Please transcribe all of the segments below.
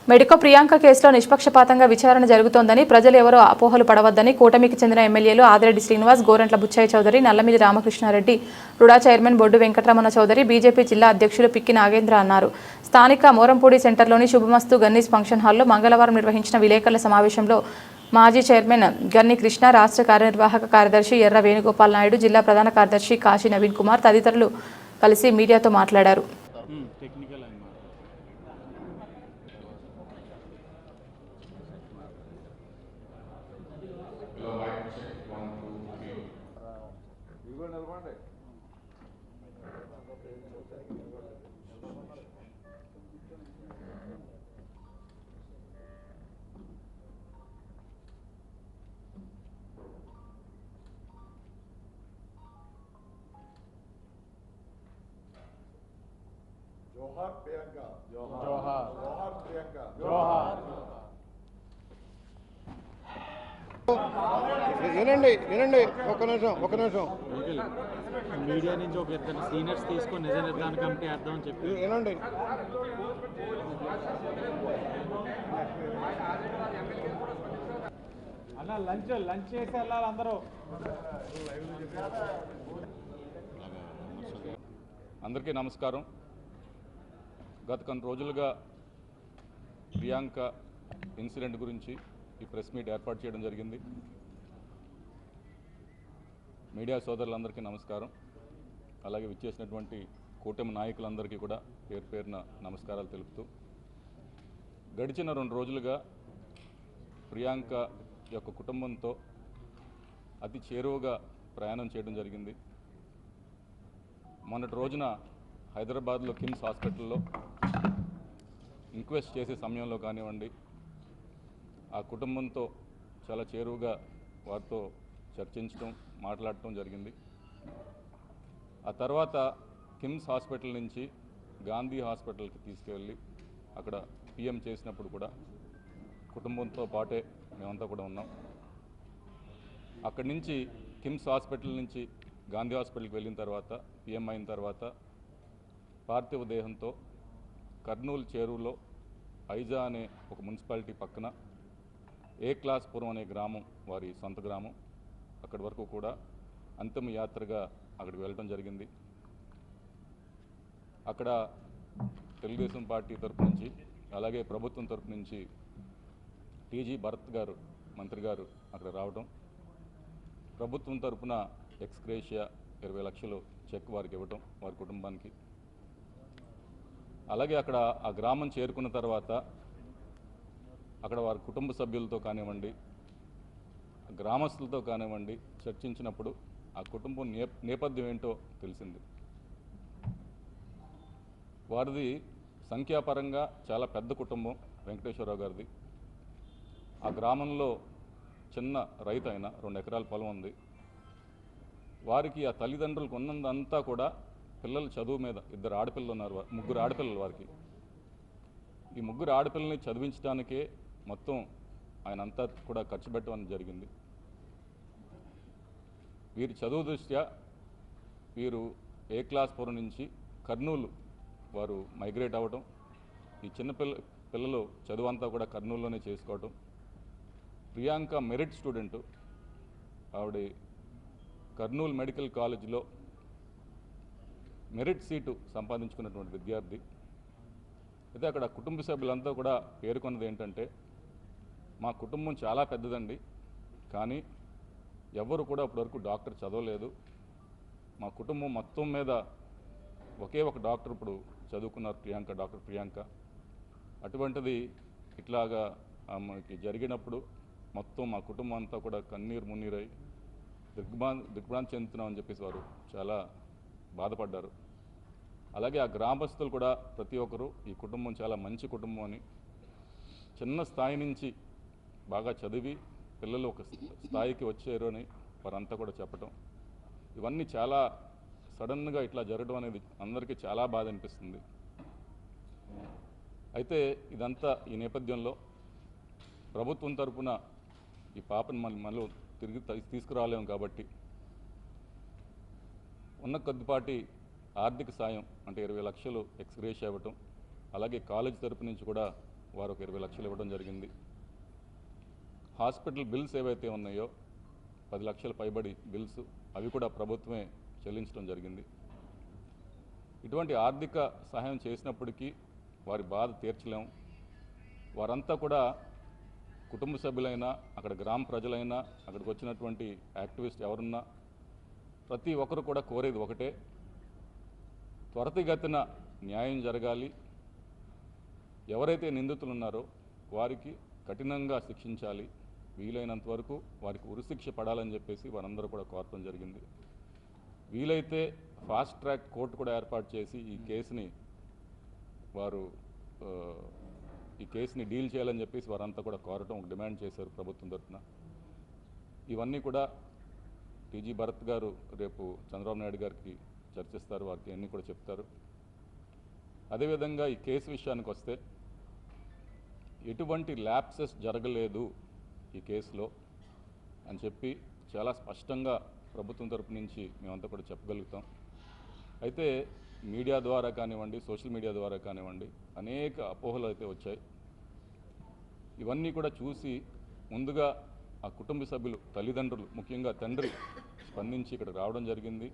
Medico Priyanka కేసులో నిష్పక్షపాతంగా విచారణ జరుగుతోందని ప్రజలు ఎవరో అపోహలు పడవద్దని కూటమికి చెందిన ఎమ్మెల్యేలు ఆదిరెడ్డి శ్రీనివాస్, గోరంట్ల బుచ్చయ్య చౌదరి, నల్లమిల్లి రామకృష్ణారెడ్డి, రుడా చైర్మన్ బొడ్డు వెంకటరమణ చౌదరి, బీజేపీ జిల్లా అధ్యక్షులు పిక్కి నాగేంద్ర అన్నారు. స్థానిక మోరంపూడి సెంటర్లోని శుభమస్తు గన్నీస్ ఫంక్షన్ హాల్లో మంగళవారం నిర్వహించిన విలేకరుల సమావేశంలో మాజీ చైర్మన్ గన్ని కృష్ణ, రాష్ట్ర కార్యనిర్వాహక కార్యదర్శి ఎర్ర వేణుగోపాల్ నాయుడు, జిల్లా ప్రధాన కార్యదర్శి కాశీ నవీన్ కుమార్ తదితరులు కలిసి మీడియాతో మాట్లాడారు. जोहार प्रियंका, जोहार जोहार प्रियंका, जोहार వినండి వినండి ఒక్క నిమిషం మీడియా నుంచి ఒక ఇద్దరు సీనియర్స్ తీసుకొని నిజ నిర్ధారణ కమిటీ అర్థం అని చెప్పి వినండి. అన్న లంచ్ చేసి వెళ్ళాలి అందరూ. అందరికీ నమస్కారం. గత కొన్ని రోజులుగా ప్రియాంక ఇన్సిడెంట్ గురించి ఈ ప్రెస్ మీట్ ఏర్పాటు చేయడం జరిగింది. మీడియా సోదరులందరికీ నమస్కారం. అలాగే విచ్చేసినటువంటి కూటమి నాయకులందరికీ కూడా పేరు పేరున నమస్కారాలు తెలుపుతూ, గడిచిన 2 రోజులుగా ప్రియాంక యొక్క కుటుంబంతో అతి చేరువగా ప్రయాణం చేయడం జరిగింది. మొన్నటి రోజున హైదరాబాద్లో కిమ్స్ హాస్పిటల్లో ఇంక్వెస్ట్ చేసే సమయంలో కానివ్వండి, ఆ కుటుంబంతో చాలా చేరువుగా వారితో చర్చించడం, మాట్లాడటం జరిగింది. ఆ తర్వాత కిమ్స్ హాస్పిటల్ నుంచి గాంధీ హాస్పిటల్కి తీసుకువెళ్ళి అక్కడ పిఎం చేసినప్పుడు కూడా కుటుంబంతో పాటే మేమంతా కూడా ఉన్నాం. అక్కడి నుంచి కిమ్స్ హాస్పిటల్ నుంచి గాంధీ హాస్పిటల్కి వెళ్ళిన తర్వాత పిఎం అయిన తర్వాత పార్థివ దేహంతో కర్నూలు చేరువులో ఐజా అనే ఒక మున్సిపాలిటీ పక్కన ఏ క్లాస్పురం అనే గ్రామం, వారి సొంత గ్రామం, అక్కడి వరకు కూడా అంతిమ యాత్రగా అక్కడికి వెళ్ళడం జరిగింది. అక్కడ తెలుగుదేశం పార్టీ తరపు నుంచి అలాగే ప్రభుత్వం తరపు నుంచి టీజీ భరత్ గారు, మంత్రి గారు అక్కడ రావడం, ప్రభుత్వం తరపున ఎక్స్గ్రేషియా 20 లక్షలు చెక్ వారికి ఇవ్వటం, వారి కుటుంబానికి. అలాగే అక్కడ ఆ గ్రామం చేరుకున్న తర్వాత అక్కడ వారి కుటుంబ సభ్యులతో కానివ్వండి, గ్రామస్తులతో కానివ్వండి చర్చించినప్పుడు ఆ కుటుంబం నేపథ్యం ఏంటో తెలిసింది. వారిది సంఖ్యాపరంగా చాలా పెద్ద కుటుంబం. వెంకటేశ్వరరావు గారిది. ఆ గ్రామంలో చిన్న రైతు అయిన 2 ఎకరాల పొలం ఉంది. వారికి ఆ తల్లిదండ్రులకు ఉన్నదంతా కూడా పిల్లల చదువు మీద. 2 ఆడపిల్లలు ఉన్నారు, 3 ఆడపిల్లలు వారికి. ఈ 3 ఆడపిల్లల్ని చదివించడానికే మొత్తం ఆయన అంతా కూడా ఖర్చు పెట్టడం జరిగింది. వీరి చదువు దృష్ట్యా వీరు ఏ క్లాస్పురం నుంచి కర్నూలు వారు మైగ్రేట్ అవ్వడం, ఈ చిన్న పిల్లలు చదువు అంతా కూడా కర్నూలులోనే చేసుకోవటం. Priyanka merit student. ఆవిడ కర్నూలు మెడికల్ కాలేజీలో మెరిట్ సీటు సంపాదించుకున్నటువంటి విద్యార్థి. అయితే అక్కడ కుటుంబ సభ్యులంతా కూడా పేర్కొన్నది ఏంటంటే, మా కుటుంబం చాలా పెద్దదండి, కానీ ఎవరు కూడా ఇప్పటివరకు డాక్టర్ చదవలేదు. మా కుటుంబం మొత్తం మీద ఒకే ఒక డాక్టర్ ఇప్పుడు చదువుకున్నారు, ప్రియాంక, డాక్టర్ ప్రియాంక. అటువంటిది ఇట్లాగా ఆమెకి జరిగినప్పుడు మొత్తం మా కుటుంబం అంతా కూడా కన్నీరు మున్నీరై దిగ్భ్రాంతి చెందుతున్నామని చెప్పేసి వారు చాలా బాధపడ్డారు. అలాగే ఆ గ్రామస్తులు కూడా ప్రతి ఒక్కరూ ఈ కుటుంబం చాలా మంచి కుటుంబం అని, చిన్న స్థాయి నుంచి బాగా చదివి పిల్లలు ఒక స్థాయికి వచ్చారు అని వారంతా కూడా చెప్పటం, ఇవన్నీ చాలా సడన్గా ఇట్లా జరగడం అనేది అందరికీ చాలా బాధ అనిపిస్తుంది. అయితే ఇదంతా ఈ నేపథ్యంలో ప్రభుత్వం తరపున ఈ పాపను మళ్ళీ తిరిగి తీసుకురాలేము కాబట్టి ఉన్న కొద్దిపాటి ఆర్థిక సాయం అంటే 20 లక్షలు ఎక్స్గ్రేషియా ఇవ్వటం, అలాగే కాలేజ్ తరపు నుంచి కూడా వారు ఒక 20 లక్షలు ఇవ్వడం జరిగింది. హాస్పిటల్ బిల్స్ ఏవైతే ఉన్నాయో 10 లక్షల పైబడి బిల్స్ అవి కూడా ప్రభుత్వమే చెల్లించడం జరిగింది. ఇటువంటి ఆర్థిక సహాయం చేసినప్పటికీ వారి బాధ తీర్చలేం. వారంతా కూడా కుటుంబ సభ్యులైనా, అక్కడ గ్రామ ప్రజలైనా, అక్కడికి వచ్చినటువంటి యాక్టివిస్ట్ ఎవరున్నా ప్రతి ఒక్కరు కూడా కోరేది ఒకటే, త్వరితగతిన న్యాయం జరగాలి. ఎవరైతే నిందితులు ఉన్నారో వారికి కఠినంగా శిక్షించాలి, వీలైనంత వరకు వారికి ఉరిశిక్ష పడాలని చెప్పేసి వారందరూ కూడా కోరటం జరిగింది. వీలైతే ఫాస్ట్ ట్రాక్ కోర్టు కూడా ఏర్పాటు చేసి ఈ కేసుని డీల్ చేయాలని చెప్పేసి వారంతా కూడా కోరటం, ఒక డిమాండ్ చేశారు ప్రభుత్వం తరఫున. ఇవన్నీ కూడా టీజీ భరత్ గారు రేపు చంద్రబాబు నాయుడు గారికి చర్చిస్తారు, వారికి అన్నీ కూడా చెప్తారు. అదేవిధంగా ఈ కేసు విషయానికి వస్తే ఎటువంటి ల్యాప్సెస్ జరగలేదు ఈ కేసులో అని చెప్పి చాలా స్పష్టంగా ప్రభుత్వం తరపు నుంచి మేమంతా కూడా చెప్పగలుగుతాం. అయితే మీడియా ద్వారా కానివ్వండి, సోషల్ మీడియా ద్వారా కానివ్వండి అనేక అపోహలు అయితే వచ్చాయి. ఇవన్నీ కూడా చూసి ముందుగా ఆ కుటుంబ సభ్యులు, తల్లిదండ్రులు, ముఖ్యంగా తండ్రి స్పందించి ఇక్కడ రావడం జరిగింది.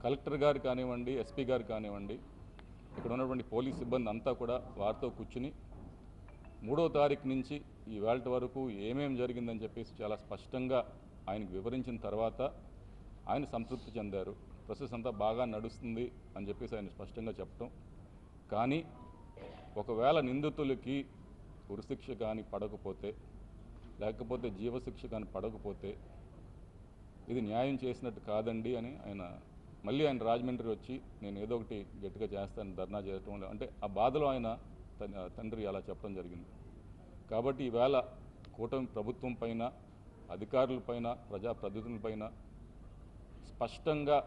కలెక్టర్ గారు కానివ్వండి, ఎస్పీ గారు కానివ్వండి, ఇక్కడ ఉన్నటువంటి పోలీస్ సిబ్బంది అంతా కూడా వారితో కూర్చుని 3వ తారీఖు నుంచి ఈ వేళ వరకు ఏమేమి జరిగిందని చెప్పేసి చాలా స్పష్టంగా ఆయనకు వివరించిన తర్వాత ఆయన సంతృప్తి చెందారు. ప్రాసెస్ అంతా బాగా నడుస్తుంది అని చెప్పేసి ఆయన స్పష్టంగా చెప్పటం. కానీ ఒకవేళ నిందితులకి ఉరిశిక్ష కానీ పడకపోతే, లేకపోతే జీవశిక్ష కానీ పడకపోతే ఇది న్యాయం చేసినట్టు కాదండి అని మళ్ళీ ఆయన రాజమండ్రి వచ్చి నేను ఏదో ఒకటి గట్టిగా చేస్తాను ధర్నా చేయటం, అంటే ఆ బాధలో ఆయన తండ్రి అలా చెప్పడం జరిగింది. కాబట్టి ఈవేళ కూటమి ప్రభుత్వం పైన, అధికారులపైన, ప్రజాప్రతినిధులపైన స్పష్టంగా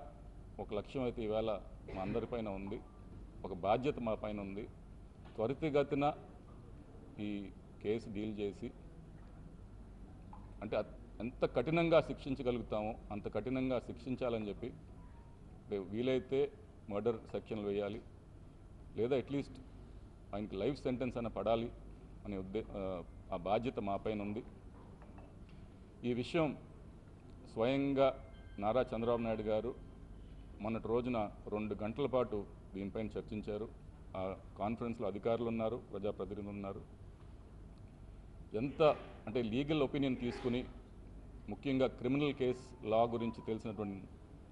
ఒక లక్ష్యం అయితే ఈవేళ మా అందరిపైన ఉంది, ఒక బాధ్యత మా పైన ఉంది. త్వరితగతిన ఈ కేసు డీల్ చేసి, అంటే ఎంత కఠినంగా శిక్షించగలుగుతామో అంత కఠినంగా శిక్షించాలని చెప్పి, వీలైతే మర్డర్ సెక్షన్లు వేయాలి, లేదా అట్లీస్ట్ ఆయనకి లైఫ్ సెంటెన్స్ అయినా పడాలి అనే ఆ బాధ్యత మా పైన ఉంది. ఈ విషయం స్వయంగా నారా చంద్రబాబు నాయుడు గారు మొన్నటి రోజున 2 గంటల పాటు దీనిపైన చర్చించారు. ఆ కాన్ఫరెన్స్లో అధికారులు ఉన్నారు, ప్రజాప్రతినిధులు ఉన్నారు. అంటే లీగల్ ఒపీనియన్ తీసుకుని, ముఖ్యంగా క్రిమినల్ కేస్ లా గురించి తెలిసినటువంటి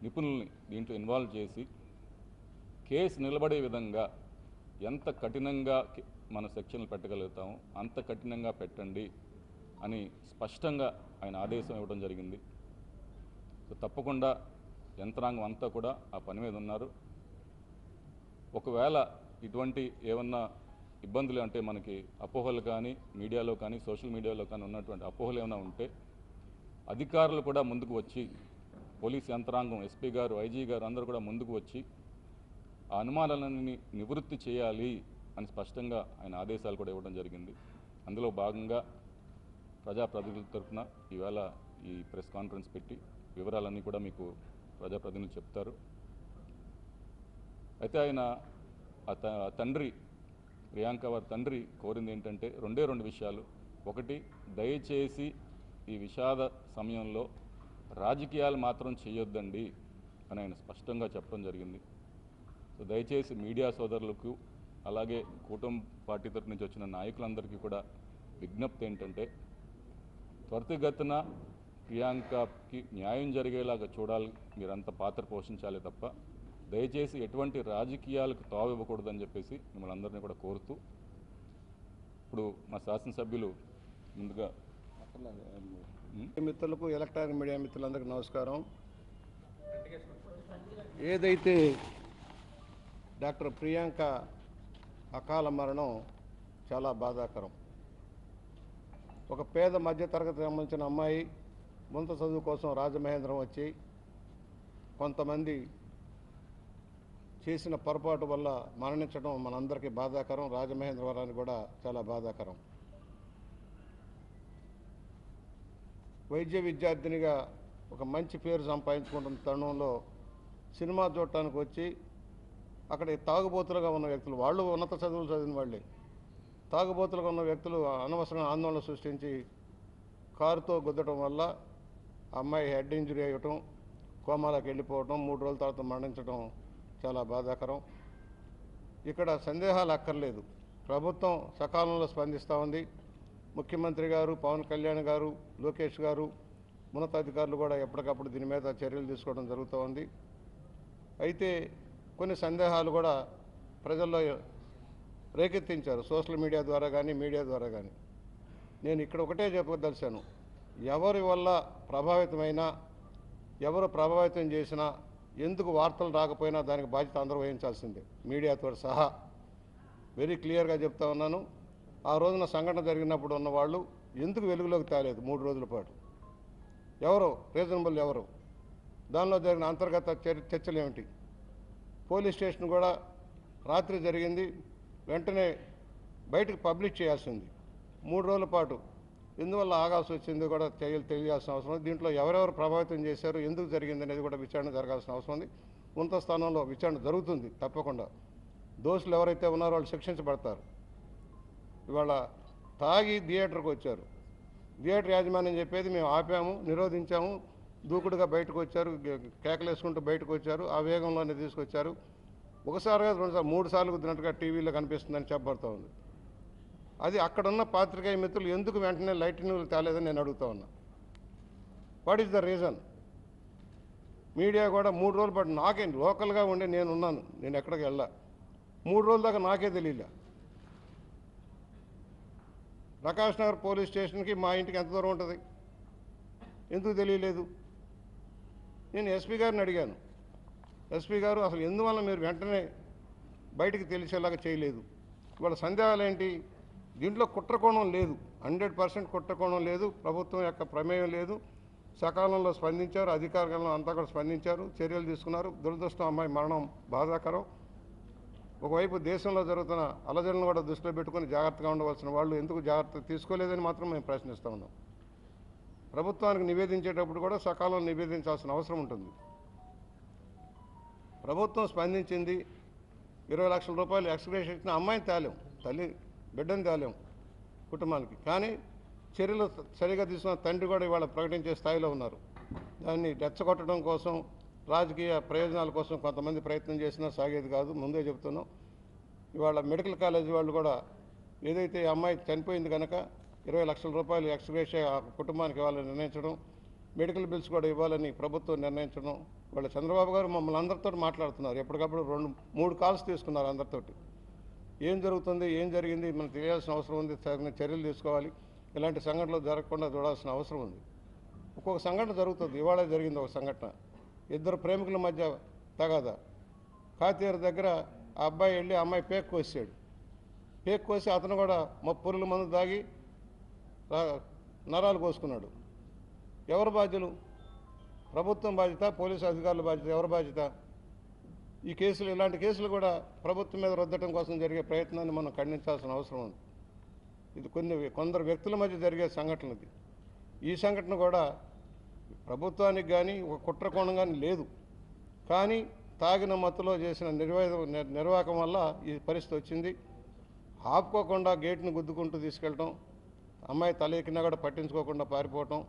నిపుణుల్ని దీంట్లో ఇన్వాల్వ్ చేసి కేసు నిలబడే విధంగా ఎంత కఠినంగా మన సెక్షన్లు పెట్టగలుగుతామో అంత కఠినంగా పెట్టండి అని స్పష్టంగా ఆయన ఆదేశం ఇవ్వడం జరిగింది. సో తప్పకుండా యంత్రాంగం అంతా కూడా ఆ పని మీద ఉన్నారు. ఒకవేళ ఇటువంటి ఏమన్నా ఇబ్బందులు, అంటే మనకి అపోహలు కానీ, మీడియాలో కానీ, సోషల్ మీడియాలో కానీ ఉన్నటువంటి అపోహలు ఏమైనా ఉంటే అధికారులు కూడా ముందుకు వచ్చి, పోలీస్ యంత్రాంగం, ఎస్పీ గారు, ఐజీ గారు అందరూ కూడా ముందుకు వచ్చి ఆ అనుమానాలన్నీ నివృత్తి చేయాలి అని స్పష్టంగా ఆయన ఆదేశాలు కూడా ఇవ్వడం జరిగింది. అందులో భాగంగా ప్రజాప్రతినిధుల తరఫున ఈవేళ ఈ ప్రెస్ కాన్ఫరెన్స్ పెట్టి వివరాలన్నీ కూడా మీకు ప్రజాప్రతినిధులు చెప్తారు. అయితే ఆయన తండ్రి, ప్రియాంక వారి తండ్రి కోరింది ఏంటంటే 2 విషయాలు. ఒకటి, దయచేసి ఈ విషాద సమయంలో రాజకీయాలు మాత్రం చేయొద్దండి అని ఆయన స్పష్టంగా చెప్పడం జరిగింది. సో దయచేసి మీడియా సోదరులకు, అలాగే కూటమి పార్టీ తరఫు నుంచి వచ్చిన నాయకులందరికీ కూడా విజ్ఞప్తి ఏంటంటే, త్వరితగతిన ప్రియాంకకి న్యాయం జరిగేలాగా చూడాలి, మీరంతా పాత్ర పోషించాలి తప్ప దయచేసి ఎటువంటి రాజకీయాలకు తావివ్వకూడదని చెప్పేసి మిమ్మల్ని అందరినీ కూడా కోరుతూ, ఇప్పుడు మా శాసనసభ్యులు ముందుగా మిత్రులకు, ఎలక్ట్రానిక్ మీడియా మిత్రులందరికీ నమస్కారం. ఏదైతే డాక్టర్ ప్రియాంక అకాల మరణం చాలా బాధాకరం. ఒక పేద మధ్యతరగతి సంబంధించిన అమ్మాయి ముంత చదువు కోసం రాజమహేంద్రం వచ్చి కొంతమంది చేసిన పొరపాటు వల్ల మరణించడం మనందరికీ బాధాకరం. రాజమహేంద్రవరానికి కూడా చాలా బాధాకరం. వైద్య విద్యార్థినిగా ఒక మంచి పేరు సంపాదించుకుంటున్న తరుణంలో సినిమా చూడటానికి వచ్చి అక్కడ తాగుబోతులుగా ఉన్న వ్యక్తులు, వాళ్ళు ఉన్నత చదువులు చదివిన వాళ్ళే, తాగుబోతులుగా ఉన్న వ్యక్తులు అనవసరంగా ఆందోళన సృష్టించి కారుతో గుద్దటం వల్ల అమ్మాయి హెడ్ ఇంజరీ అయ్యటం, కోమాలకు వెళ్ళిపోవటం, 3 రోజుల తర్వాత మరణించడం చాలా బాధాకరం. ఇక్కడ సందేహాలు అక్కర్లేదు. ప్రభుత్వం సకాలంలో స్పందిస్తూ ఉంది. ముఖ్యమంత్రి గారు, పవన్ కళ్యాణ్ గారు, లోకేష్ గారు, ఉన్నతాధికారులు కూడా ఎప్పటికప్పుడు దీని మీద చర్యలు తీసుకోవడం జరుగుతూ ఉంది. అయితే కొన్ని సందేహాలు కూడా ప్రజల్లో రేకెత్తించారు, సోషల్ మీడియా ద్వారా కానీ మీడియా ద్వారా కానీ. నేను ఇక్కడ ఒకటే చెప్పదలిచాను, ఎవరి వల్ల ప్రభావితమైనా, ఎవరు ప్రభావితం చేసినా, ఎందుకు వార్తలు రాకపోయినా దానికి బాధ్యత అందరూ వహించాల్సిందే, మీడియాతో సహా. వెరీ క్లియర్గా చెప్తా ఉన్నాను. ఆ రోజున సంఘటన జరిగినప్పుడు ఉన్నవాళ్ళు ఎందుకు వెలుగులోకి తేలేదు 3 రోజుల పాటు? ఎవరు రీజనబుల్? ఎవరు? దానిలో జరిగిన అంతర్గత చర్చలు ఏమిటి? పోలీస్ స్టేషన్ కూడా రాత్రి జరిగింది, వెంటనే బయటకు పబ్లిష్ చేయాల్సింది. 3 రోజుల పాటు ఎందువల్ల ఆగాల్సి వచ్చింది కూడా తెలియాల్సిన అవసరం ఉంది. దీంట్లో ఎవరెవరు ప్రభావితం చేశారు, ఎందుకు జరిగింది అనేది కూడా విచారణ జరగాల్సిన అవసరం ఉంది. ఉన్నత స్థానంలో విచారణ జరుగుతుంది తప్పకుండా. దోషులు ఎవరైతే ఉన్నారో వాళ్ళు శిక్షించబడతారు. ఇవాళ తాగి థియేటర్కి వచ్చారు. థియేటర్ యాజమాన్యం చెప్పేది మేము ఆపాము, నిరోధించాము, దూకుడుగా బయటకు వచ్చారు, కేకలేసుకుంటూ బయటకు వచ్చారు, ఆ వేగంలోనే తీసుకొచ్చారు. ఒకసారిగా 2 సార్లు 3 సార్లు గుద్దినట్టుగా టీవీలో కనిపిస్తుందని చెప్పబడుతూ ఉంది. అది అక్కడున్న పాత్రికేయ మిత్రులు ఎందుకు వెంటనే లైటింగ్ తేలేదని నేను అడుగుతా ఉన్నా. What is the reason? Media కూడా 3 రోజుల పాటు నాకే లోకల్గా ఉండి నేనున్నాను, నేను ఎక్కడికి వెళ్ళా. 3 రోజుల దాకా నాకే తెలియలే. ప్రకాష్ నగర్ పోలీస్ స్టేషన్కి మా ఇంటికి ఎంత దూరం ఉంటుంది? ఎందుకు తెలియలేదు? నేను ఎస్పీ గారిని అడిగాను. ఎస్పీ గారు అసలు ఎందువల్ల మీరు వెంటనే బయటికి తెలిసేలాగా చేయలేదు? ఇవాళ సందేహాలు ఏంటి? దీంట్లో కుట్రకోణం లేదు, 100% కుట్రకోణం లేదు, ప్రభుత్వం యొక్క ప్రమేయం లేదు. సకాలంలో స్పందించారు, అధికారులను అంతా కూడా స్పందించారు, చర్యలు తీసుకున్నారు. దురదృష్టం, అమ్మాయి మరణం బాధాకరం. ఒకవైపు దేశంలో జరుగుతున్న అలజడులను కూడా దృష్టిలో పెట్టుకుని జాగ్రత్తగా ఉండవలసిన వాళ్ళు ఎందుకు జాగ్రత్త తీసుకోలేదని మాత్రం మేము ప్రశ్నిస్తూ ఉన్నాం. ప్రభుత్వానికి నివేదించేటప్పుడు కూడా సకాలంలో నివేదించాల్సిన అవసరం ఉంటుంది. ప్రభుత్వం స్పందించింది, 20 లక్షల రూపాయలు ఎక్స్గ్రేషన్ ఇచ్చిన అమ్మాయిని తేలేం, బిడ్డను తేలేం కుటుంబానికి. కానీ చర్యలు సరిగా తీసుకున్న తండ్రి కూడా ఇవాళ ప్రకటించే స్థాయిలో ఉన్నారు. దాన్ని రెచ్చగొట్టడం కోసం, రాజకీయ ప్రయోజనాల కోసం కొంతమంది ప్రయత్నం చేసినా సాగేది కాదు, ముందే చెప్తున్నాం. ఇవాళ మెడికల్ కాలేజీ వాళ్ళు కూడా ఏదైతే అమ్మాయి చనిపోయింది కనుక 20 లక్షల రూపాయలు ఎక్స్గ్రేషియా కుటుంబానికి ఇవ్వాలని నిర్ణయించడం, మెడికల్ బిల్స్ కూడా ఇవ్వాలని ప్రభుత్వం నిర్ణయించడం. వాళ్ళ చంద్రబాబు గారు మమ్మల్ని అందరితో మాట్లాడుతున్నారు, ఎప్పటికప్పుడు 2-3 కాల్స్ తీసుకున్నారు అందరితోటి. ఏం జరుగుతుంది, ఏం జరిగింది మనకు తెలియాల్సిన అవసరం ఉంది, తగిన చర్యలు తీసుకోవాలి, ఇలాంటి సంఘటనలు జరగకుండా చూడాల్సిన అవసరం ఉంది. ఒక్కొక్క సంఘటన జరుగుతుంది. ఇవాళ జరిగింది ఒక సంఘటన, 2 ప్రేమికుల మధ్య తగాదా. కాతీర దగ్గర ఆ అబ్బాయి వెళ్ళి అమ్మాయి పేక్ కోసాడు. పేక్ కోసి అతను కూడా పురుగుల మందు దాగి నరాలు కోసుకున్నాడు. ఎవరు బాధ్యులు? ప్రభుత్వం బాధ్యత, పోలీసు అధికారుల బాధ్యత? ఎవరు బాధ్యత? ఈ కేసులు, ఇలాంటి కేసులు కూడా ప్రభుత్వం మీద రుద్దటం కోసం జరిగే ప్రయత్నాన్ని మనం ఖండించాల్సిన అవసరం ఉంది. ఇది కొందరు వ్యక్తుల మధ్య జరిగే సంఘటన. ఇది ఈ సంఘటన కూడా ప్రభుత్వానికి కానీ ఒక కుట్రకోణం కానీ లేదు. కానీ తాగిన మత్తులో చేసిన నిర్వాహకం వల్ల ఈ పరిస్థితి వచ్చింది. ఆపుకోకుండా గేట్ను గుద్దుకుంటూ తీసుకెళ్ళటం, అమ్మాయి తల ఎక్కినా కూడా పట్టించుకోకుండా పారిపోవటం.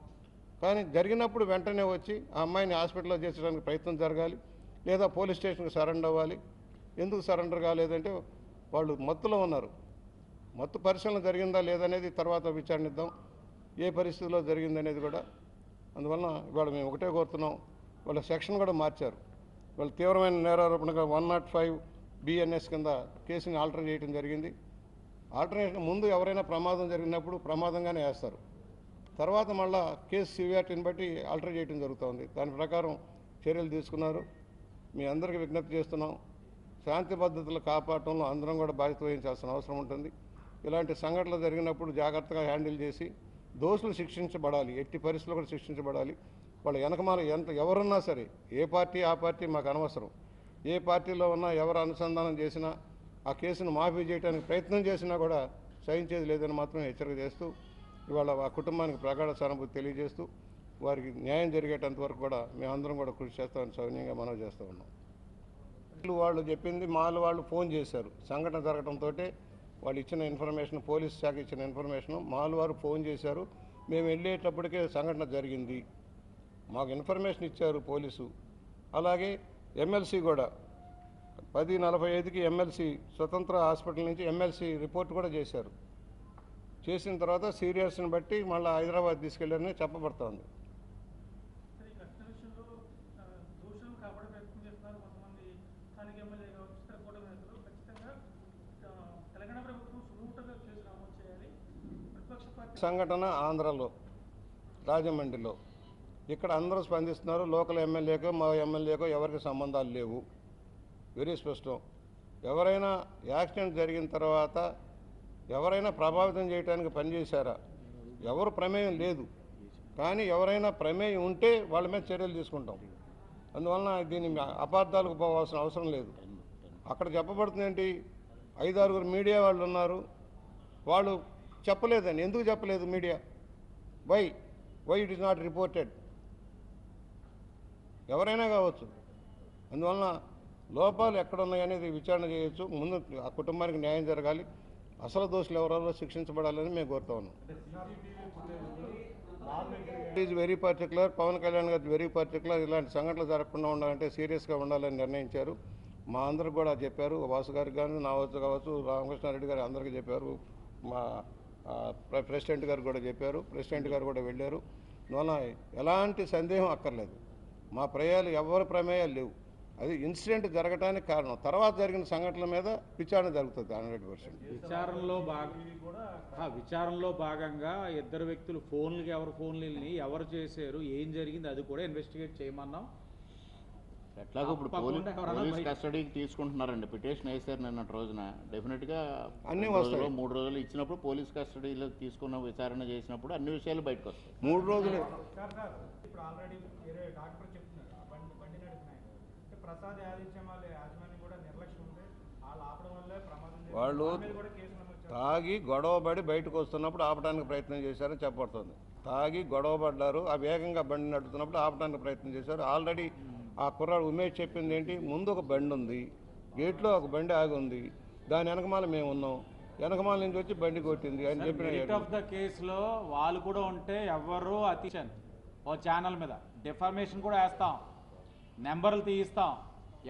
కానీ జరిగినప్పుడు వెంటనే వచ్చి ఆ అమ్మాయిని హాస్పిటల్లో చేర్చడానికి ప్రయత్నం జరగాలి, లేదా పోలీస్ స్టేషన్కి సరెండర్ అవ్వాలి. ఎందుకు సరెండర్ కాలేదంటే వాళ్ళు మత్తులో ఉన్నారు. మత్తు పరిశీలన జరిగిందా లేదనేది తర్వాత విచారణిద్దాం, ఏ పరిస్థితుల్లో జరిగిందనేది కూడా. అందువలన ఇవాళ మేము ఒకటే కోరుతున్నాం, వాళ్ళ సెక్షన్ కూడా మార్చారు. వాళ్ళు తీవ్రమైన నేరారోపణగా 105 BNS కింద కేసుని ఆల్టర్ చేయడం జరిగింది. ఆల్టర్నేషన్ ముందు ఎవరైనా ప్రమాదం జరిగినప్పుడు ప్రమాదంగానే వేస్తారు, తర్వాత మళ్ళా కేసు సివియారిటీని బట్టి ఆల్టర్ చేయడం జరుగుతుంది. దాని ప్రకారం చర్యలు తీసుకున్నారు. మీ అందరికీ విజ్ఞప్తి చేస్తున్నాం, శాంతి భద్రతలు కాపాడటంలో అందరం కూడా బాధ్యత వహించాల్సిన అవసరం ఉంటుంది. ఇలాంటి సంఘటనలు జరిగినప్పుడు జాగ్రత్తగా హ్యాండిల్ చేసి దోషులు శిక్షించబడాలి, ఎట్టి పరిస్థితుల్లో కూడా శిక్షించబడాలి. వాళ్ళ వెనకమాల ఎవరున్నా సరే, ఏ పార్టీ ఆ పార్టీ మాకు అనవసరం. ఏ పార్టీలో ఉన్నా ఎవరు అనుసంధానం చేసినా, ఆ కేసును మాఫీ చేయడానికి ప్రయత్నం చేసినా కూడా సహించేది లేదని మాత్రం హెచ్చరిక చేస్తూ, ఇవాళ ఆ కుటుంబానికి ప్రగాఢ సానుభూతి తెలియజేస్తూ, వారికి న్యాయం జరిగేటంత వరకు కూడా మేమందరం కూడా కృషి చేస్తామని సౌన్యంగా మనవి చేస్తూ ఉన్నాం. వాళ్ళు చెప్పింది వాళ్ళు ఫోన్ చేశారు. సంఘటన జరగడంతో వాళ్ళు ఇచ్చిన ఇన్ఫర్మేషన్, పోలీస్ శాఖ ఇచ్చిన ఇన్ఫర్మేషన్ మాల్ వారు ఫోన్ చేశారు. మేము వెళ్ళేటప్పటికే సంఘటన జరిగింది, మాకు ఇన్ఫర్మేషన్ ఇచ్చారు పోలీసు. అలాగే ఎమ్మెల్సీ కూడా 10:45కి ఎమ్మెల్సీ స్వతంత్ర హాస్పిటల్ నుంచి ఎమ్మెల్సీ రిపోర్ట్ కూడా చేశారు. చేసిన తర్వాత సీరియస్ని బట్టి మళ్ళీ హైదరాబాద్ తీసుకెళ్లారని చెప్పబడుతోంది. సంఘటన ఆంధ్రలో రాజమండ్రిలో, ఇక్కడ అందరూ స్పందిస్తున్నారు. లోకల్ ఎమ్మెల్యేకో మా ఎమ్మెల్యేకో ఎవరికి సంబంధాలు లేవు, వెరీ స్పష్టం. ఎవరైనా యాక్సిడెంట్ జరిగిన తర్వాత ఎవరైనా ప్రభావితం చేయడానికి పనిచేశారా? ఎవరు ప్రమేయం లేదు, కానీ ఎవరైనా ప్రమేయం ఉంటే వాళ్ళ మీద చర్యలు తీసుకుంటాం. అందువలన దీన్ని అపార్థాలకు పోవాల్సిన అవసరం లేదు. అక్కడ చెప్పబడుతుంది ఏంటి, 5-6 మీడియా వాళ్ళు ఉన్నారు, వాళ్ళు చెప్పలేదండి. ఎందుకు చెప్పలేదు media? Why it is not reported? ఎవరైనా కావచ్చు. అందువలన లోపాలు ఎక్కడున్నాయనేది విచారణ చేయొచ్చు. ముందు ఆ కుటుంబానికి న్యాయం జరగాలి, అసలు దోషులు ఎవరెవరో శిక్షించబడాలని మేము కోరుతా ఉన్నాం. Is very particular, Pawan Kalyan గారు వెరీ పర్టికులర్. ఇలాంటి సంఘటనలు జరగకుండా ఉండాలంటే సీరియస్గా ఉండాలని నిర్ణయించారు. మా అందరికి కూడా చెప్పారు, వాసు గారికి కానీ నా వద్ద కావచ్చు, రామకృష్ణారెడ్డి గారు అందరికీ చెప్పారు, మా ప్రెసిడెంట్ గారు కూడా చెప్పారు, ప్రెసిడెంట్ గారు కూడా వెళ్ళారు. అందువలన ఎలాంటి సందేహం అక్కర్లేదు, మా ప్రమేయాలు ఎవరి ప్రమేయాలు లేవు. అది ఇన్సిడెంట్ జరగడానికి కారణం. తర్వాత జరిగిన సంఘటనల మీద విచారణ జరుగుతుంది 100%. విచారణలో భాగంగా ఇద్దరు వ్యక్తులు ఫోన్లకి ఎవరు ఫోన్లు ఎవరు చేశారు, ఏం జరిగింది అది కూడా ఇన్వెస్టిగేట్ చేయమన్నాం. ఎట్లాగో ఇప్పుడు పోలీస్ కస్టడీకి తీసుకుంటున్నారండి. పిటిషన్ వేశారు నిన్నటి రోజున. డెఫినెట్గా అన్ని 3 రోజులు ఇచ్చినప్పుడు పోలీస్ కస్టడీలో తీసుకున్న విచారణ చేసినప్పుడు అన్ని విషయాలు బయటకు వస్తాయి. 3 రోజులు ఇప్పుడు ఆల్రెడీ వేరే డాక్టర్ చెప్తున్నారు బండి నడిపినాయి ప్రసాద్ యాజమాన్యం కూడా నిర్లక్ష్యం ఉంది, వాళ్ళు ఆపడం వల్లే ప్రమాదం. వాళ్ళు తాగి గొడవపడి బయటకు వస్తున్నప్పుడు ఆపడానికి ప్రయత్నం చేశారని చెప్పబడుతుంది. తాగి గొడవపడ్డారు, ఆ వేగంగా బండి నడుపుతున్నప్పుడు ఆపడానికి ప్రయత్నం చేశారు. ఆల్రెడీ ఆ కుర్రాడు ఉమేష్ చెప్పింది ఏంటి, ముందు ఒక బండి ఉంది, గేట్లో ఒక బండి ఆగి ఉంది, దాని వెనకమాల మేము ఉన్నాం, వెనకమాల నుంచి వచ్చి బండి కొట్టింది అని చెప్పిన కేసులో వాళ్ళు కూడా ఉంటే ఎవరు అతిషన్ ఓ ఛానల్ మీద డిఫర్మేషన్ కూడా వేస్తాం, నెంబర్లు తీయిస్తాం,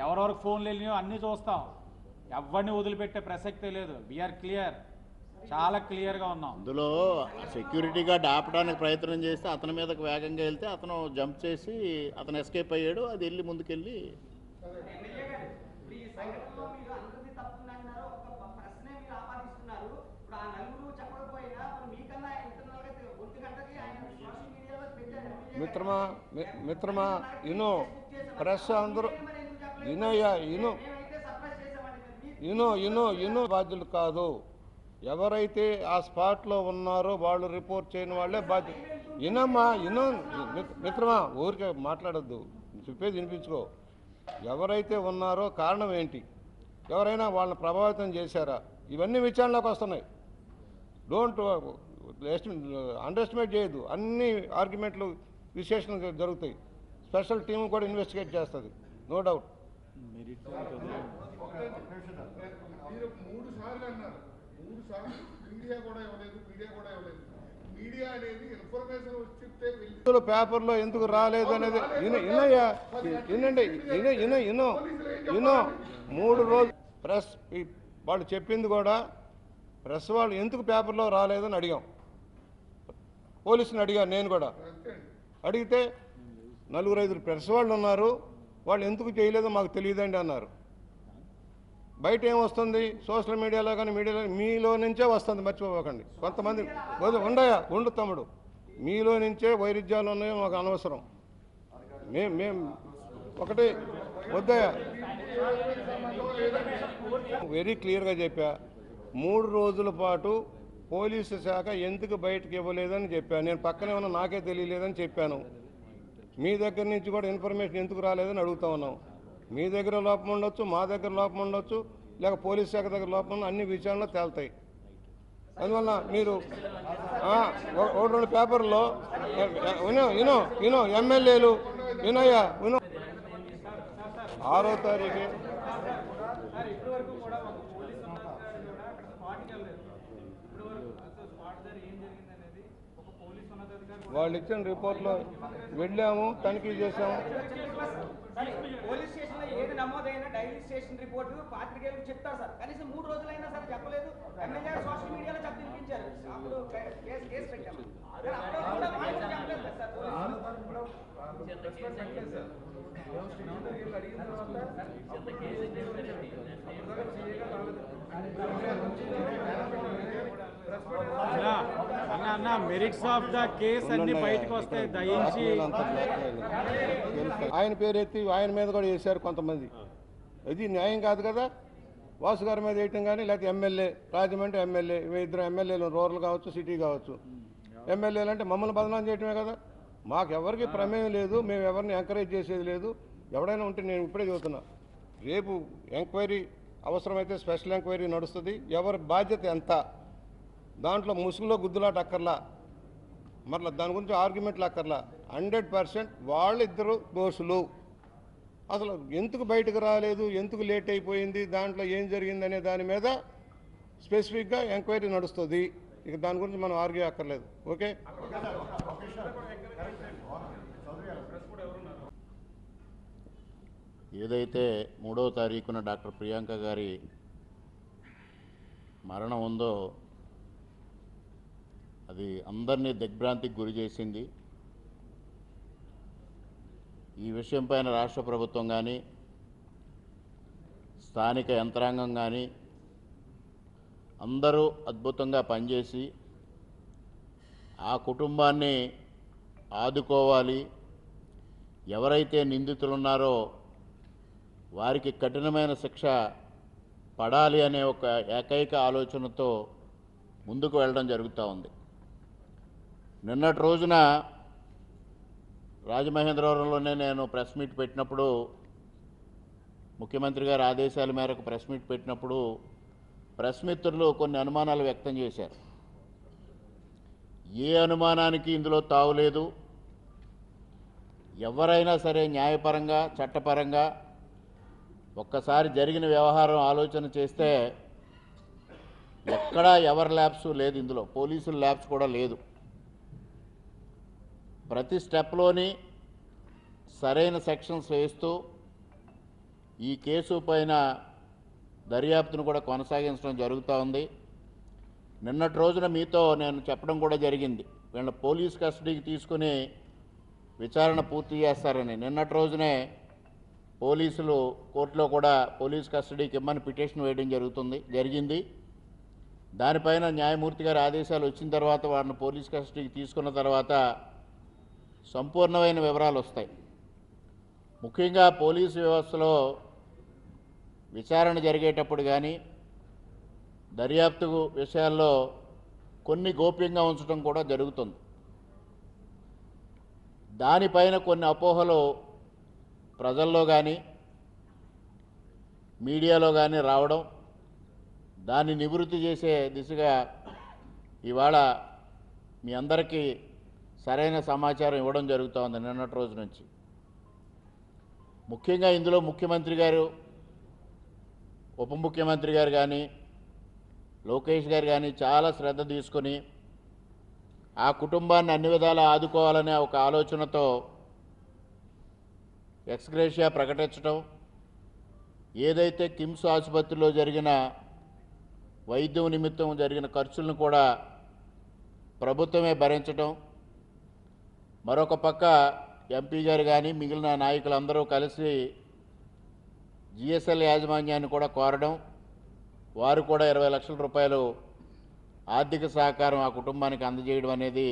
ఎవరెవరికి ఫోన్లు వెళ్ళినాయో అన్నీ చూస్తాం, ఎవరిని వదిలిపెట్టే ప్రసక్తే లేదు. వీఆర్ క్లియర్, చాలా క్లియర్గా ఉన్నాం. అందులో సెక్యూరిటీ గార్డ్ ఆపడానికి ప్రయత్నం చేస్తే అతని మీదకి వేగంగా వెళ్తే అతను జంప్ చేసి అతను ఎస్కేప్ అయ్యాడు. అది వెళ్ళి ముందుకెళ్ళి మిత్రమా ఇనో ప్రెస్ అందరూ ఇనోయ్యా ఇనో బాధ్యులు కాదు. ఎవరైతే ఆ స్పాట్లో ఉన్నారో వాళ్ళు రిపోర్ట్ చేయని వాళ్ళే బాధ్యత. మిత్రమా ఊరికే మాట్లాడద్దు, చెప్పేది వినిపించుకో. ఎవరైతే ఉన్నారో కారణం ఏంటి, ఎవరైనా వాళ్ళని ప్రభావితం చేశారా, ఇవన్నీ విచారణలోకి వస్తున్నాయి. డోంట్ అండర్ ఎస్టిమేట్ చేయొద్దు. అన్ని ఆర్గ్యుమెంట్లు విశ్లేషణ జరుగుతాయి. స్పెషల్ టీం కూడా ఇన్వెస్టిగేట్ చేస్తుంది, నో డౌట్. మీరు 3 సార్లు అన్నారు, 3 సార్లు మీడియా కూడా ఇవ్వలేదు. మీడియా అనేది ఇన్ఫర్మేషన్ వచ్చితే పేపర్లో ఎందుకు రాలేదు అనేది వినండి. 3 రోజులు ప్రెస్ వాళ్ళు చెప్పింది కూడా, ప్రెస్ వాళ్ళు ఎందుకు పేపర్లో రాలేదని అడిగాం. పోలీసుని అడిగాను నేను కూడా. అడిగితే 4-5 ప్రెస్ వాళ్ళు ఉన్నారు, వాళ్ళు ఎందుకు చేయలేదో మాకు తెలియదండి అన్నారు. బయట ఏమొస్తుంది, సోషల్ మీడియాలో కానీ మీడియాలో మీలో నుంచే వస్తుంది, మర్చిపోకండి. కొంతమంది ఉండు తమ్ముడు, మీలో నుంచే వైరుధ్యాలు ఉన్నాయో మాకు అనవసరం. మేము ఒకటి వద్దయ్యా, వెరీ క్లియర్గా చెప్పా. 3 రోజుల పాటు పోలీసు శాఖ ఎందుకు బయటకు ఇవ్వలేదని చెప్పాను. నేను పక్కనే ఉన్నా, నాకే తెలియలేదని చెప్పాను. మీ దగ్గర నుంచి కూడా ఇన్ఫర్మేషన్ ఎందుకు రాలేదని అడుగుతా ఉన్నాం. మీ దగ్గర లోపం ఉండొచ్చు, మా దగ్గర లోపం ఉండొచ్చు, లేక పోలీస్ శాఖ దగ్గర లోపం ఉన్న అన్ని విచారణలు తేలుతాయి. అందువల్ల మీరు 1-2 పేపర్లో ఎమ్మెల్యేలు 6వ తారీఖు వాళ్ళు ఇచ్చిన రిపోర్ట్లో వెళ్ళాము, తనిఖీ చేసాము. పోలీస్ స్టేషన్ లో ఏది నమోదైనా డైలీ స్టేషన్ రిపోర్ట్ పాత్రికేయులకు చెప్తారు సార్. కనీసం 3 రోజులైనా సార్ చెప్పలేదు. ఎమ్మెల్యే సోషల్ మీడియాలో చెప్పించారు. అప్పుడు కేసు పెట్టాము. అప్పుడు కూడా వాళ్ళు చెప్పలేదు సార్. అన్న మెరిట్స్ ఆఫ్ ద కేస్ అన్ని బయటకు వస్తాయి. దయించి ఆయన పేరు ఎత్తి ఆయన మీద కూడా వేశారు కొంతమంది. ఇది న్యాయం కాదు కదా. వాసు గారి మీద వేయటం కానీ, లేకపోతే ఎమ్మెల్యే, రాజమండ్రి ఎమ్మెల్యే, ఇద్దరు ఎమ్మెల్యేలు, రూరల్ కావచ్చు, సిటీ కావచ్చు. ఎమ్మెల్యేలు అంటే మమ్మల్ని బదనాం చేయటమే కదా. మాకెవరికి ప్రమేయం లేదు, మేము ఎవరిని ఎంకరేజ్ చేసేది లేదు. ఎవడైనా ఉంటే నేను ఇప్పుడే చెబుతున్నా, రేపు ఎంక్వైరీ అవసరమైతే స్పెషల్ ఎంక్వైరీ నడుస్తుంది. ఎవరి బాధ్యత ఎంత, దాంట్లో ముసుగులో గుద్దులాట అక్కర్లా, మరలా దాని గురించి ఆర్గ్యుమెంట్లు అక్కర్లా. 100% వాళ్ళిద్దరు దోషులు. అసలు ఎందుకు బయటకు రాలేదు, ఎందుకు లేట్ అయిపోయింది, దాంట్లో ఏం జరిగిందనే దాని మీద స్పెసిఫిక్గా ఎంక్వైరీ నడుస్తుంది. ఇక దాని గురించి మనం ఆర్గ్యూ అక్కర్లేదు. ఓకే. ఏదైతే 3వ తారీఖున డాక్టర్ ప్రియాంక గారి మరణం ఉందో అది అందరినీ దిగ్భ్రాంతికి గురి చేసింది. ఈ విషయం పైన రాష్ట్ర ప్రభుత్వం కానీ, స్థానిక యంత్రాంగం కానీ అందరూ అద్భుతంగా పనిచేసి ఆ కుటుంబాన్ని ఆదుకోవాలి, ఎవరైతే నిందితులున్నారో వారికి కఠినమైన శిక్ష పడాలి అనే ఒక ఏకైక ఆలోచనతో ముందుకు వెళ్ళడం జరుగుతూ ఉంది. నిన్నటి రోజున రాజమహేంద్రవరంలోనే నేను ప్రెస్ మీట్ పెట్టినప్పుడు, ముఖ్యమంత్రి గారి ఆదేశాల మేరకు ప్రెస్ మీట్ పెట్టినప్పుడు ప్రెస్ మిత్రులు కొన్ని అనుమానాలు వ్యక్తం చేశారు. ఏ అనుమానానికి ఇందులో తావులేదు. ఎవరైనా సరే న్యాయపరంగా, చట్టపరంగా ఒక్కసారి జరిగిన వ్యవహారం ఆలోచన చేస్తే ఎక్కడా ఎవరి ల్యాబ్స్ లేదు, ఇందులో పోలీసుల ల్యాబ్స్ కూడా లేదు. ప్రతి స్టెప్లోని సరైన సెక్షన్స్ వేస్తూ ఈ కేసు పైన దర్యాప్తును కూడా కొనసాగించడం జరుగుతూ ఉంది. నిన్నటి రోజున మీతో నేను చెప్పడం కూడా జరిగింది, వీళ్ళ పోలీస్ కస్టడీకి తీసుకుని విచారణ పూర్తి చేస్తారని. నిన్నటి రోజునే పోలీసులు కోర్టులో కూడా పోలీస్ కస్టడీకి ఇమ్మని పిటిషన్ వేయడం జరిగింది. దానిపైన న్యాయమూర్తి గారి ఆదేశాలు వచ్చిన తర్వాత వారిని పోలీస్ కస్టడీకి తీసుకున్న తర్వాత సంపూర్ణమైన వివరాలు వస్తాయి. ముఖ్యంగా పోలీసు వ్యవస్థలో విచారణ జరిగేటప్పుడు కానీ, దర్యాప్తు విషయాల్లో కొన్ని గోప్యంగా ఉంచడం కూడా జరుగుతుంది. దానిపైన కొన్ని అపోహలు ప్రజల్లో కానీ, మీడియాలో కానీ రావడం, దాన్ని నివృత్తి చేసే దిశగా ఇవాళ మీ అందరికీ సరైన సమాచారం ఇవ్వడం జరుగుతూ ఉంది నిన్నటి రోజు నుంచి. ముఖ్యంగా ఇందులో ముఖ్యమంత్రి గారు, ఉప ముఖ్యమంత్రి గారు కానీ, లోకేష్ గారు కానీ చాలా శ్రద్ధ తీసుకొని ఆ కుటుంబాన్ని అన్ని విధాలా ఆదుకోవాలనే ఒక ఆలోచనతో ఎక్స్గ్రేషియా ప్రకటించడం, ఏదైతే కిమ్స్ ఆసుపత్రిలో జరిగిన వైద్యం నిమిత్తం జరిగిన ఖర్చులను కూడా ప్రభుత్వమే భరించడం, మరొక పక్క ఎంపీ గారు కానీ మిగిలిన నాయకులందరూ కలిసి జిఎస్ఎల్ యాజమాన్యాన్ని కూడా కోరడం, వారు కూడా 20 లక్షల రూపాయలు ఆర్థిక సహకారం ఆ కుటుంబానికి అందజేయడం అనేది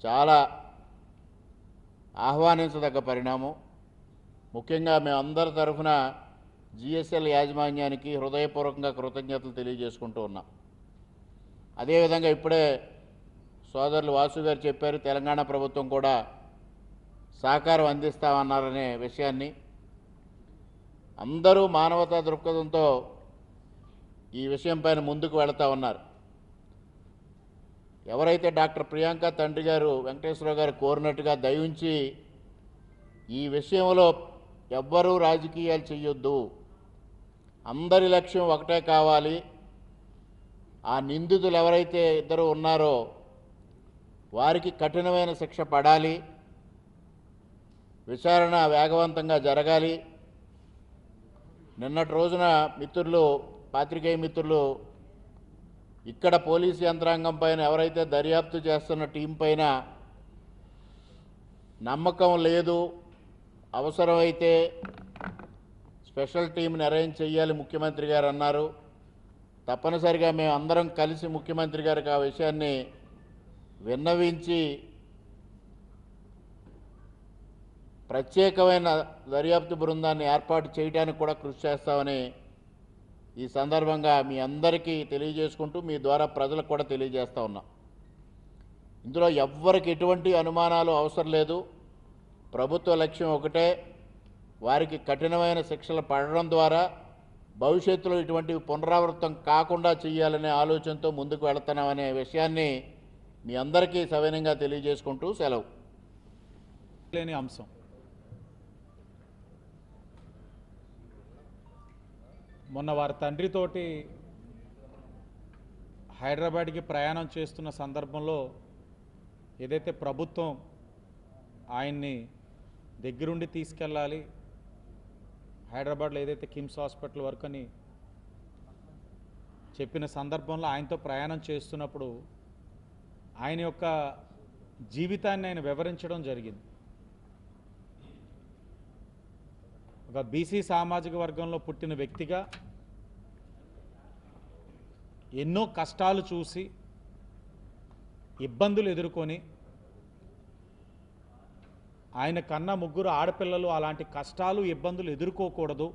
చాలా ఆహ్వానించదగ్గ పరిణామం. ముఖ్యంగా మేమందరి తరఫున జిఎస్ఎల్ యాజమాన్యానికి హృదయపూర్వకంగా కృతజ్ఞతలు తెలియజేసుకుంటూ ఉన్నాం. అదేవిధంగా ఇప్పుడే సోదరులు వాసు గారు చెప్పారు, తెలంగాణ ప్రభుత్వం కూడా సహకారం అందిస్తామన్నారనే విషయాన్ని. అందరూ మానవతా దృక్పథంతో ఈ విషయం పైన ముందుకు వెళతా ఉన్నారు. ఎవరైతే డాక్టర్ ప్రియాంక తండ్రి గారు వెంకటేశ్వరరావు గారు కోరినట్టుగా దయించి ఈ విషయంలో ఎవ్వరూ రాజకీయాలు చేయొద్దు, అందరి లక్ష్యం ఒకటే కావాలి, ఆ నిందితులు ఎవరైతే ఇద్దరు ఉన్నారో వారికి కఠినమైన శిక్ష పడాలి, విచారణ వేగవంతంగా జరగాలి. నిన్నటి రోజున మిత్రులు, పాత్రికేయ మిత్రులు, ఇక్కడ పోలీసు యంత్రాంగం పైన, ఎవరైతే దర్యాప్తు చేస్తున్న టీం పైన నమ్మకం లేదు, అవసరమైతే స్పెషల్ టీంని అరేంజ్ చేయాలి ముఖ్యమంత్రి గారు అన్నారు. తప్పనిసరిగా మేము అందరం కలిసి ముఖ్యమంత్రి గారికి ఆ విషయాన్ని విన్నవించి ప్రత్యేకమైన దర్యాప్తు బృందాన్ని ఏర్పాటు చేయడానికి కూడా కృషి చేస్తామని ఈ సందర్భంగా మీ అందరికీ తెలియజేసుకుంటూ మీ ద్వారా ప్రజలకు కూడా తెలియజేస్తా ఉన్నాం. ఇందులో ఎవ్వరికి ఎటువంటి అనుమానాలు అవసరం లేదు. ప్రభుత్వ లక్ష్యం ఒకటే, వారికి కఠినమైన శిక్షలు పడడం ద్వారా భవిష్యత్తులో ఇటువంటివి పునరావృతం కాకుండా చేయాలనే ఆలోచనతో ముందుకు వెళుతున్నామనే విషయాన్ని మీ అందరికీ సవినయంగా తెలియజేసుకుంటూ సెలవు. లేని అంశం మొన్న వారి తండ్రితోటి హైదరాబాద్కి ప్రయాణం చేస్తున్న సందర్భంలో ఏదైతే ప్రభుత్వం ఆయన్ని దగ్గరుండి తీసుకెళ్ళాలి, హైదరాబాద్లో ఏదైతే కిమ్స్ హాస్పిటల్ వరకు అని చెప్పిన సందర్భంలో ఆయనతో ప్రయాణం చేస్తున్నప్పుడు ఆయన యొక్క జీవితాన్ని ఆయన వివరించడం జరిగింది. ఒక బీసీ సామాజిక వర్గంలో పుట్టిన వ్యక్తిగా ఎన్నో కష్టాలు చూసి, ఇబ్బందులు ఎదుర్కొని, ఆయన కన్నా 3 ఆడపిల్లలు అలాంటి కష్టాలు ఇబ్బందులు ఎదుర్కోకూడదు,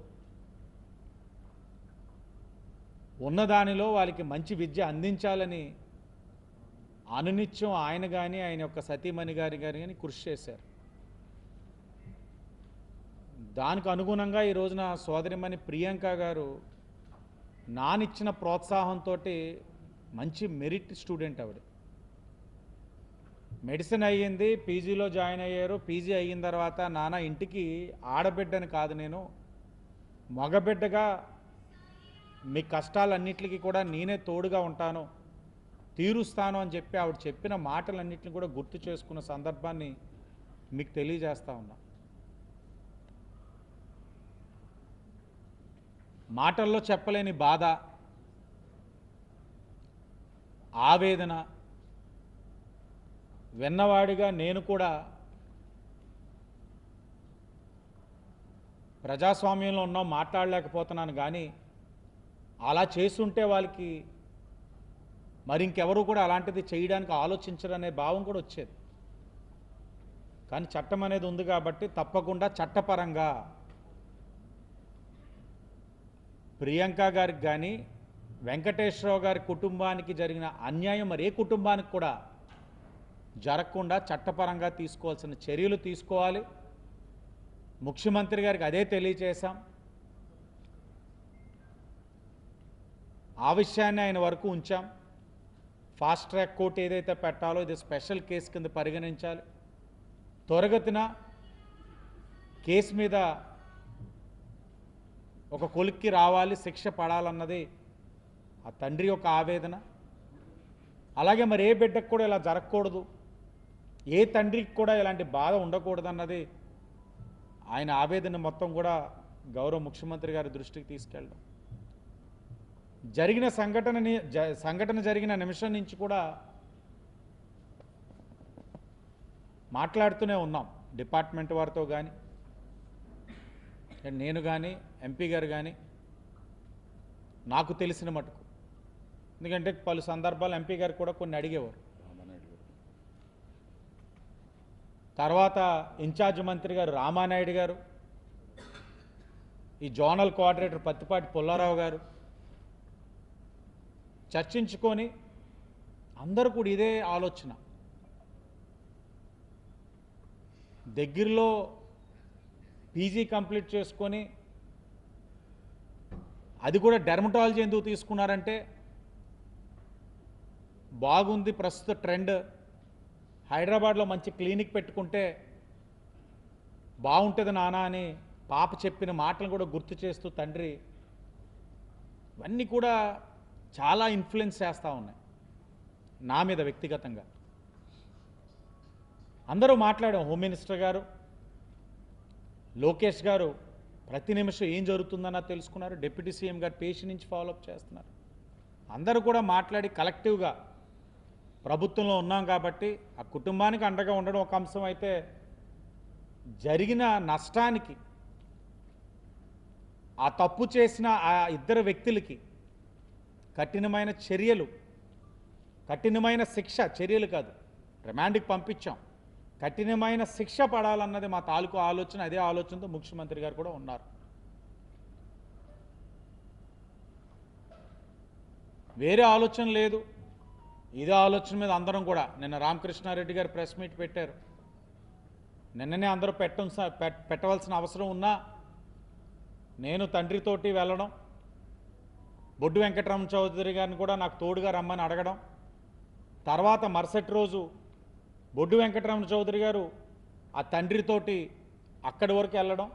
ఉన్నదానిలో వాళ్ళకి మంచి విద్య అందించాలని అనునిత్యం ఆయన కానీ ఆయన యొక్క సతీమణి గారి కానీ కృషి చేశారు. దానికి అనుగుణంగా ఈ రోజున సోదరిమణి ప్రియాంక గారు నానిచ్చిన ప్రోత్సాహంతో మంచి మెరిట్ స్టూడెంట్ ఆవిడ. మెడిసిన్ అయ్యింది, పీజీలో జాయిన్ అయ్యారు. పీజీ అయిన తర్వాత నాన్న ఇంటికి ఆడబిడ్డని కాదు, నేను మగబిడ్డగా మీ కష్టాలన్నిటికీ కూడా నేనే తోడుగా ఉంటాను, తీరుస్తాను అని చెప్పి ఆవిడ చెప్పిన మాటలన్నింటినీ కూడా గుర్తు చేసుకున్న సందర్భాన్ని మీకు తెలియజేస్తా ఉన్నా. మాటల్లో చెప్పలేని బాధ, ఆవేదన విన్నవాడిగా నేను కూడా ప్రజాస్వామ్యంలో ఉన్నాం, మాట్లాడలేకపోతున్నాను. కానీ అలా చేస్తుంటే వాళ్ళకి మరి ఇంకెవరు కూడా అలాంటిది చేయడానికి ఆలోచించరనే భావం కూడా వచ్చేది. కానీ చట్టం అనేది ఉంది కాబట్టి తప్పకుండా చట్టపరంగా ప్రియాంక గారికి కానీ వెంకటేశ్వరరావు గారి కుటుంబానికి జరిగిన అన్యాయం మరి ఏ కుటుంబానికి కూడా జరగకుండా చట్టపరంగా తీసుకోవాల్సిన చర్యలు తీసుకోవాలి. ముఖ్యమంత్రి గారికి అదే తెలియజేశాం. ఆ విషయాన్ని ఆయన వరకు ఉంచాం. ఫాస్ట్ ట్రాక్ కోర్టు ఏదైతే పెట్టాలో ఇది స్పెషల్ కేసు కింద పరిగణించాలి. త్వరగతిన కేసు మీద ఒక కొలిక్కి రావాలి, శిక్ష పడాలన్నది ఆ తండ్రి యొక్క ఆవేదన. అలాగే మరి ఏ బిడ్డకు కూడా ఇలా జరగకూడదు, ఏ తండ్రికి కూడా ఇలాంటి బాధ ఉండకూడదన్నది ఆయన ఆవేదన మొత్తం కూడా గౌరవ ముఖ్యమంత్రి గారి దృష్టికి తీసుకెళ్ళడం జరిగిన సంఘటన జరిగిన నిమిషం నుంచి కూడా మాట్లాడుతూనే ఉన్నాం. డిపార్ట్మెంట్ వారితో కానీ, నేను కానీ, ఎంపీ గారు కానీ, నాకు తెలిసిన మటుకు. ఎందుకంటే పలు సందర్భాలు ఎంపీ గారు కూడా కొన్ని అడిగేవారు. తర్వాత ఇన్ఛార్జ్ మంత్రి గారు రామానాయుడు గారు, ఈ జోనల్ కోఆర్డినేటర్ పత్తిపాటి పుల్లారావు గారు చర్చించుకొని అందరూ కూడా ఇదే ఆలోచన. దగ్గరలో పీజీ కంప్లీట్ చేసుకొని అది కూడా డెర్మటాలజీ ఎందుకు తీసుకున్నారంటే బాగుంది ప్రస్తుత ట్రెండ్, హైదరాబాద్లో మంచి క్లినిక్ పెట్టుకుంటే బాగుంటుంది నాన్న అని పాప చెప్పిన మాటలు కూడా గుర్తు చేస్తూ తండ్రి ఇవన్నీ కూడా చాలా ఇన్ఫ్లుయెన్స్ చేస్తూ ఉన్నాయి నా మీద వ్యక్తిగతంగా. అందరూ మాట్లాడాం. హోమ్ మినిస్టర్ గారు, లోకేష్ గారు ప్రతి నిమిషం ఏం జరుగుతుందన్న తెలుసుకున్నారు. డిప్యూటీ సీఎం గారు పేషి నుంచి ఫాలోఅప్ చేస్తున్నారు. అందరూ కూడా మాట్లాడి కలెక్టివ్గా ప్రభుత్వంలో ఉన్నాం కాబట్టి ఆ కుటుంబానికి అండగా ఉండడం ఒక అంశం అయితే, జరిగిన నష్టానికి ఆ తప్పు చేసిన ఆ ఇద్దరు వ్యక్తులకి కఠినమైన చర్యలు, కఠినమైన శిక్ష, చర్యలు కాదు, రిమాండ్కి పంపించాం, కఠినమైన శిక్ష పడాలన్నది మా తాలూకు ఆలోచన. అదే ఆలోచనతో ముఖ్యమంత్రి గారు కూడా ఉన్నారు. వేరే ఆలోచన లేదు. ఇదే ఆలోచన మీద అందరం కూడా నిన్న రామకృష్ణారెడ్డి గారు ప్రెస్ మీట్ పెట్టారు. నిన్ననే అందరూ పెట్టవలసిన అవసరం ఉన్నా నేను తండ్రితోటి వెళ్ళడం, బొడ్డు వెంకటరామ చౌదరి గారిని కూడా నాకు తోడుగా రమ్మని అడగడం, తర్వాత మరుసటి రోజు బొడ్డు వెంకటరామ చౌదరి గారు ఆ తండ్రితోటి అక్కడి వరకు వెళ్ళడం,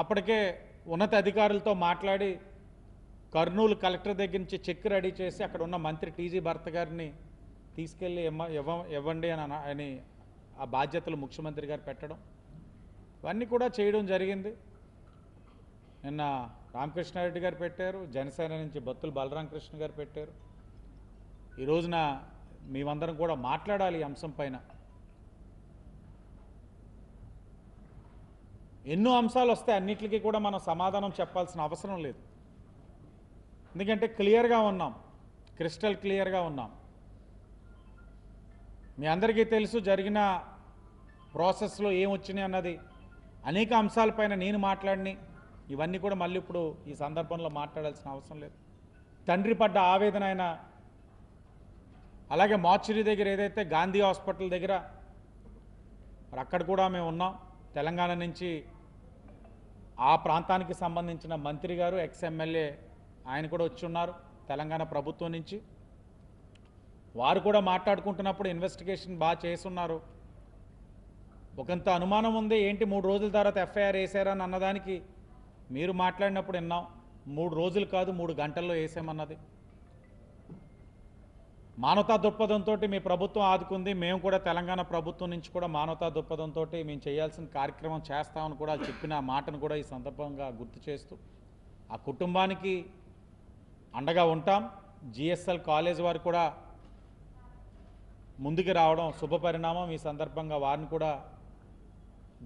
అప్పటికే ఉన్నత అధికారులతో మాట్లాడి కర్నూలు కలెక్టర్ దగ్గర నుంచి చెక్ రెడీ చేసి అక్కడ ఉన్న మంత్రి టీజీ భరత్ గారిని తీసుకెళ్ళి ఇవ్వండి అని ఆ బాధ్యతలు ముఖ్యమంత్రి గారు పెట్టడం, ఇవన్నీ కూడా చేయడం జరిగింది. నిన్న రామకృష్ణారెడ్డి గారు పెట్టారు, జనసేన నుంచి బత్తుల బలరామకృష్ణ గారు పెట్టారు. ఈ రోజున మేమందరం కూడా మాట్లాడాలి ఈ అంశం పైన. ఎన్నో అంశాలు వస్తాయి, అన్నిటికీ కూడా మనం సమాధానం చెప్పాల్సిన అవసరం లేదు. ఎందుకంటే క్లియర్గా ఉన్నాం, క్రిస్టల్ క్లియర్గా ఉన్నాం. మీ అందరికీ తెలుసు జరిగిన ప్రాసెస్లో ఏమొచ్చినాయి అన్నది. అనేక అంశాలపైన నేను మాట్లాడిని, ఇవన్నీ కూడా మళ్ళీ ఇప్పుడు ఈ సందర్భంలో మాట్లాడాల్సిన అవసరం లేదు. తండ్రి పడ్డ ఆవేదన ఆయన, అలాగే మార్చురీ దగ్గర ఏదైతే గాంధీ హాస్పిటల్ దగ్గర మరి అక్కడ కూడా మేము ఉన్నాం. తెలంగాణ నుంచి ఆ ప్రాంతానికి సంబంధించిన మంత్రి గారు, ఎక్స్ఎమ్మెల్యే ఆయన కూడా వచ్చి ఉన్నారు తెలంగాణ ప్రభుత్వం నుంచి. వారు కూడా మాట్లాడుకుంటున్నప్పుడు ఇన్వెస్టిగేషన్ బాగా చేస్తున్నారు. ఒకంత అనుమానం ఉంది, ఏంటి 3 రోజుల తర్వాత ఎఫ్ఐఆర్ వేసారని అన్నదానికి మీరు మాట్లాడినప్పుడు విన్నాం. 3 రోజులు కాదు 3 గంటల్లో వేసామన్నది. మానవతా దృక్పథంతో మీ ప్రభుత్వం ఆదుకుంది. మేము కూడా తెలంగాణ ప్రభుత్వం నుంచి కూడా మానవతా దృక్పథంతో మేము చేయాల్సిన కార్యక్రమం చేస్తామని కూడా చెప్పిన మాటను కూడా ఈ సందర్భంగా గుర్తు చేస్తూ ఆ కుటుంబానికి అండగా ఉంటాం. జిఎస్ఎల్ కాలేజ్ వారు కూడా ముందుకు రావడం శుభపరిణామం. ఈ సందర్భంగా వారిని కూడా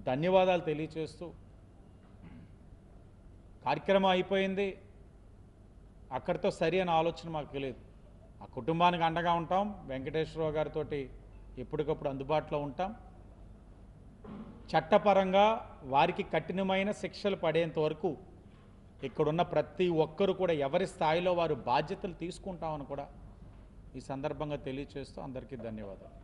ధన్యవాదాలు తెలియచేస్తూ కార్యక్రమం అయిపోయింది, అక్కడితో సరి అనే ఆలోచన మాకు తెలియదు. ఆ కుటుంబానికి అండగా ఉంటాం. వెంకటేశ్వరరావు గారితో ఎప్పటికప్పుడు అందుబాటులో ఉంటాం. చట్టపరంగా వారికి కఠినమైన శిక్షలు పడేంత వరకు ఇక్కడున్న ప్రతి ఒక్కరు కూడా ఎవరి స్థాయిలో వారు బాధ్యతలు తీసుకుంటామని కూడా ఈ సందర్భంగా తెలియచేస్తూ అందరికీ ధన్యవాదాలు.